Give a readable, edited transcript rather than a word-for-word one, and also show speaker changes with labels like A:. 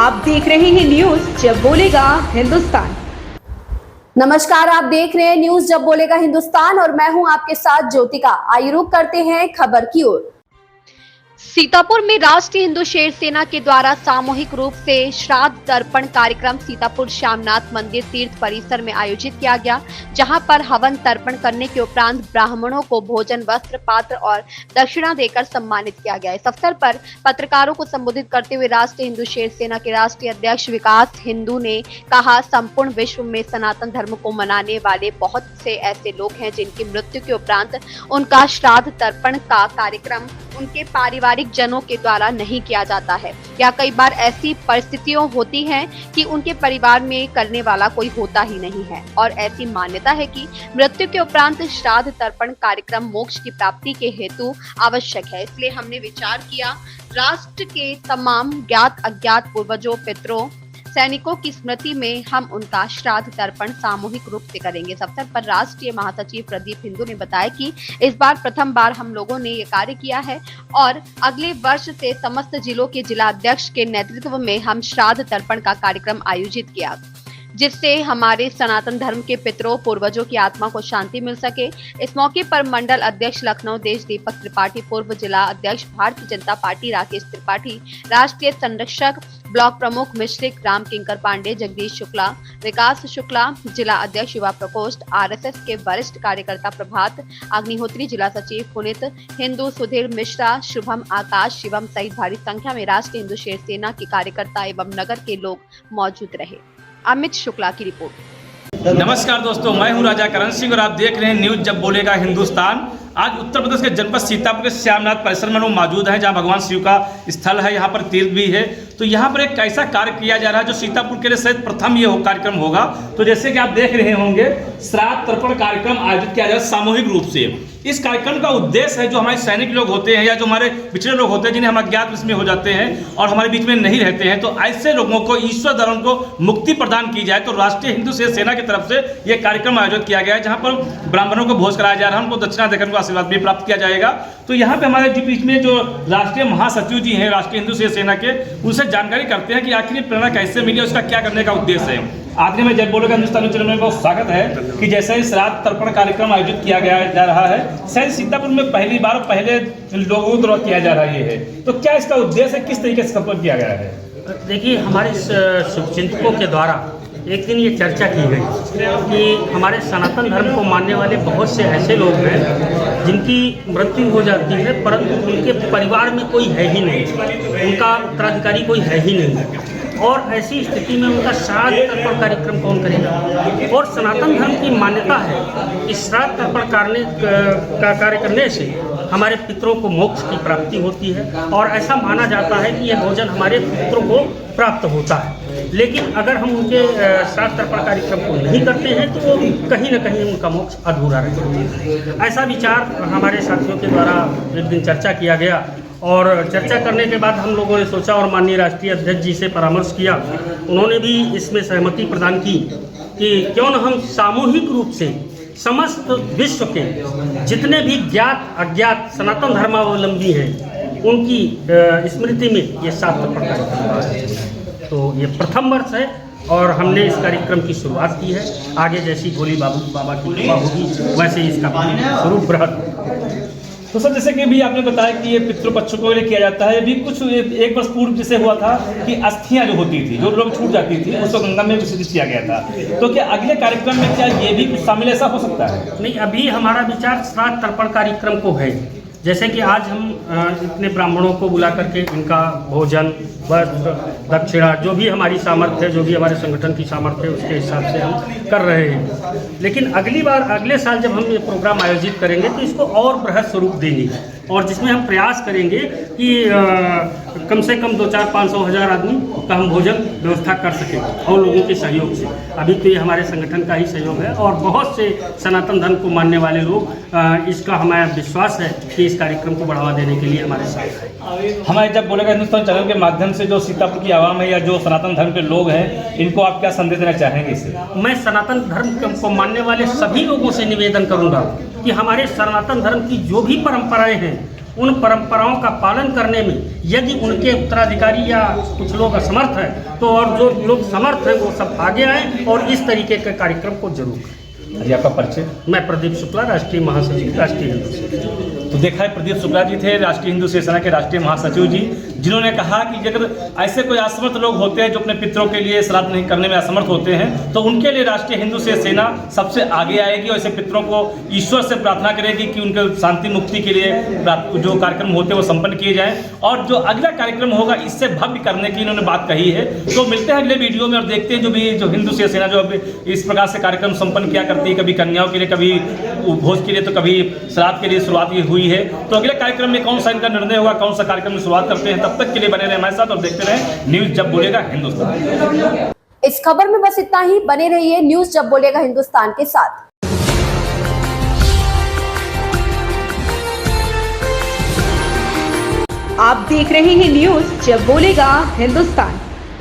A: आप देख रहे हैं न्यूज जब बोलेगा हिंदुस्तान।
B: नमस्कार, आप देख रहे हैं न्यूज जब बोलेगा हिंदुस्तान और मैं हूं आपके साथ ज्योतिका। आइए रुक करते हैं खबर की ओर।
C: सीतापुर में राष्ट्रीय हिंदू शेर सेना के द्वारा सामूहिक रूप से श्राद्ध तर्पण कार्यक्रम सीतापुर श्यामनाथ मंदिर तीर्थ परिसर में आयोजित किया गया, जहां पर हवन तर्पण करने के उपरांत ब्राह्मणों को भोजन, वस्त्र, पात्र और दक्षिणा देकर सम्मानित किया गया। इस अवसर पर पत्रकारों को संबोधित करते हुए राष्ट्रीय हिंदू शेर सेना के राष्ट्रीय अध्यक्ष विकास हिंदू ने कहा, संपूर्ण विश्व में सनातन धर्म को मनाने वाले बहुत से ऐसे लोग हैं जिनकी मृत्यु के उपरांत उनका श्राद्ध तर्पण का कार्यक्रम उनके पारिवारिक जनों के द्वारा नहीं किया जाता है, या कई बार ऐसी परिस्थितियां होती हैं कि उनके परिवार में करने वाला कोई होता ही नहीं है और ऐसी मान्यता है कि मृत्यु के उपरांत श्राद्ध तर्पण कार्यक्रम मोक्ष की प्राप्ति के हेतु आवश्यक है। इसलिए हमने विचार किया, राष्ट्र के तमाम ज्ञात अज्ञात पूर्वजों, पितरों, सैनिकों की स्मृति में हम उनका श्राद्ध तर्पण सामूहिक रूप से करेंगे। इस अवसर पर राष्ट्रीय महासचिव प्रदीप हिंदू ने बताया कि इस बार प्रथम बार हम लोगों ने ये कार्य किया है और अगले वर्ष से समस्त जिलों के जिला अध्यक्ष के नेतृत्व में हम श्राद्ध तर्पण का कार्यक्रम आयोजित किया, जिससे हमारे सनातन धर्म के पितरों, पूर्वजों की आत्मा को शांति मिल सके। इस मौके पर मंडल अध्यक्ष लखनऊ देश दीपक त्रिपाठी, पूर्व जिला अध्यक्ष भारतीय जनता पार्टी राकेश त्रिपाठी, राष्ट्रीय संरक्षक ब्लॉक प्रमुख मिश्रिक राम किंकर पांडे, जगदीश शुक्ला, विकास शुक्ला, जिला अध्यक्ष युवा प्रकोष्ठ, आरएसएस के वरिष्ठ कार्यकर्ता प्रभात अग्निहोत्री, जिला सचिव पुनित हिंदू, सुधीर मिश्रा, शुभम आकाश, शिवम सहित भारी संख्या में राष्ट्रीय हिंदू शेर सेना के कार्यकर्ता एवं नगर के लोग मौजूद रहे। अमित शुक्ला की रिपोर्ट।
D: नमस्कार दोस्तों, मैं हूं राजा करण सिंह और आप देख रहे हैं न्यूज जब बोलेगा हिंदुस्तान। आज उत्तर प्रदेश के जनपद सीतापुर के श्यामनाथ परिसर में लोग मौजूद हैं, जहां भगवान शिव का स्थल है, यहां पर तीर्थ भी है। तो यहां पर एक ऐसा कार्य किया जा रहा है जो सीतापुर के लिए शायद प्रथम ये कार्यक्रम होगा। तो जैसे कि आप देख रहे होंगे, श्राद्ध तर्पण कार्यक्रम आयोजित किया जा रहा है सामूहिक रूप से। इस कार्यक्रम का उद्देश्य है, जो हमारे सैनिक लोग होते हैं या जो हमारे पिछड़े लोग होते हैं जिन्हें हम अज्ञात इसमें हो जाते हैं और हमारे बीच में नहीं रहते हैं, तो ऐसे लोगों को ईश्वर धर्म को मुक्ति प्रदान की जाए। तो राष्ट्रीय हिंदू शेर सेना की तरफ से यह कार्यक्रम आयोजित किया गया है, जहां पर ब्राह्मणों को भोज कराया जा रहा है, उनको दक्षिणा देकर उनको आशीर्वाद भी प्राप्त किया जाएगा। तो यहाँ पे हमारे बीच में जो राष्ट्रीय महासचिव जी हैं राष्ट्रीय हिंदू शेर सेना के, उनसे जानकारी करते हैं कि आखिर प्रेरणा कैसे मिली, उसका क्या करने का उद्देश्य है। आखिर में जब बोलेगा हिंदुस्तान चैनल में बहुत स्वागत है कि जैसे ही श्राद्ध तर्पण कार्यक्रम आयोजित किया जा रहा है, शायद सीतापुर में पहली बार पहले लोगों द्वारा किया जा रहा है। तो क्या इसका उद्देश्य है, किस तरीके से सफल किया गया है?
E: देखिए, हमारे शुभचिंतकों के द्वारा एक दिन ये चर्चा की गई कि हमारे सनातन धर्म को मानने वाले बहुत से ऐसे लोग हैं जिनकी मृत्यु हो जाती है, परंतु उनके परिवार में कोई है ही नहीं, उनका उत्तराधिकारी कोई है ही नहीं, और ऐसी स्थिति में उनका श्राद्ध तर्पण कार्यक्रम कौन करेगा। और सनातन धर्म की मान्यता है कि श्राद्ध तर्पण का कार्य करने से हमारे पितरों को मोक्ष की प्राप्ति होती है और ऐसा माना जाता है कि यह भोजन हमारे पितरों को प्राप्त होता है। लेकिन अगर हम उनके श्राद्ध तर्पण कार्यक्रम को नहीं करते हैं तो वो कहीं न कहीं उनका मोक्ष अधूरा रहता है। ऐसा विचार हमारे साथियों के द्वारा एक दिन चर्चा किया गया और चर्चा करने के बाद हम लोगों ने सोचा और माननीय राष्ट्रीय अध्यक्ष जी से परामर्श किया। उन्होंने भी इसमें सहमति प्रदान की कि क्यों न हम सामूहिक रूप से समस्त विश्व के जितने भी ज्ञात अज्ञात सनातन धर्मावलंबी हैं उनकी स्मृति में ये श्राद्ध तर्पण कार्यक्रम। तो ये प्रथम वर्ष है और हमने इस कार्यक्रम की शुरुआत की है। आगे जैसी भोली बाबा की कृपा होगी वैसे इसका स्वरूप बृहद।
D: तो सर, जैसे कि भी आपने बताया कि ये पितृपक्षों के लिए किया जाता है, भी कुछ एक वर्ष पूर्व जैसे हुआ था कि अस्थियां जो होती थी, जो लोग छूट जाती थी, उसको गंगा में विसर्जित किया गया था। तो क्या अगले कार्यक्रम में क्या ये भी कुछ शामिल ऐसा हो सकता है?
E: नहीं, अभी हमारा विचार श्राद्ध तर्पण कार्यक्रम को है। जैसे कि आज हम इतने ब्राह्मणों को बुला करके इनका भोजन, वस्त्र, दक्षिणा, जो भी हमारी सामर्थ्य है, जो भी हमारे संगठन की सामर्थ्य है, उसके हिसाब से हम कर रहे हैं। लेकिन अगली बार अगले साल जब हम ये प्रोग्राम आयोजित करेंगे तो इसको और बृहद स्वरूप देंगे और जिसमें हम प्रयास करेंगे कि कम से कम 200-400-500 आदमी का हम भोजन व्यवस्था कर सकें और लोगों के सहयोग से। अभी तो ये हमारे संगठन का ही सहयोग है और बहुत से सनातन धर्म को मानने वाले लोग इसका हमारा विश्वास है कि इस कार्यक्रम को बढ़ावा देने के लिए हमारे साथ है।
D: हमारे जब बोलेगा हिंदुस्तान चैनल के माध्यम से जो सीतापुर की आवाम है या जो सनातन धर्म के लोग हैं, इनको आप क्या संदेश देना चाहेंगे? इससे
E: मैं सनातन धर्म को मानने वाले सभी लोगों से निवेदन करूंगा कि हमारे सनातन धर्म की जो भी परंपराएं हैं उन परंपराओं का पालन करने में यदि उनके उत्तराधिकारी या कुछ लोग असमर्थ हैं तो और जो लोग समर्थ हैं वो सब आगे आएँ और इस तरीके के कार्यक्रम को जरूर करें।
D: जी आपका परिचय?
E: मैं प्रदीप शुक्ला, राष्ट्रीय महासचिव, राष्ट्रीय हिंदू सेना।
D: तो देखा है प्रदीप शुक्ला जी थे राष्ट्रीय हिंदू सेना के राष्ट्रीय महासचिव जी, जिन्होंने कहा कि अगर ऐसे कोई असमर्थ लोग होते हैं जो अपने पितरों के लिए श्राद्ध नहीं करने में असमर्थ होते हैं तो उनके लिए राष्ट्रीय हिंदू सेना सबसे आगे आएगी और ऐसे पितरों को ईश्वर से प्रार्थना करेगी कि उनके शांति मुक्ति के लिए जो कार्यक्रम होते हैं वो संपन्न किए जाएं और जो अगला कार्यक्रम होगा इससे भव्य करने की इन्होंने बात कही है। तो मिलते हैं अगले वीडियो में और देखते हैं जो हिंदू सेना जो इस प्रकार से कार्यक्रम संपन्न किया करती है, कभी कन्याओं के लिए, कभी भोज के लिए, तो कभी श्राद्ध के लिए शुरुआत ये हुई है। तो अगले कार्यक्रम में कौन सा इनका निर्णय होगा, कौन सा कार्यक्रम में शुरुआत करते हैं, तब तक के लिए बने रहे हमारे साथ और देखते रहे न्यूज जब बोलेगा हिंदुस्तान।
B: इस खबर में बस इतना ही। बने रहिए न्यूज जब बोलेगा हिंदुस्तान के साथ।
A: आप देख रहे हैं न्यूज जब बोलेगा हिंदुस्तान।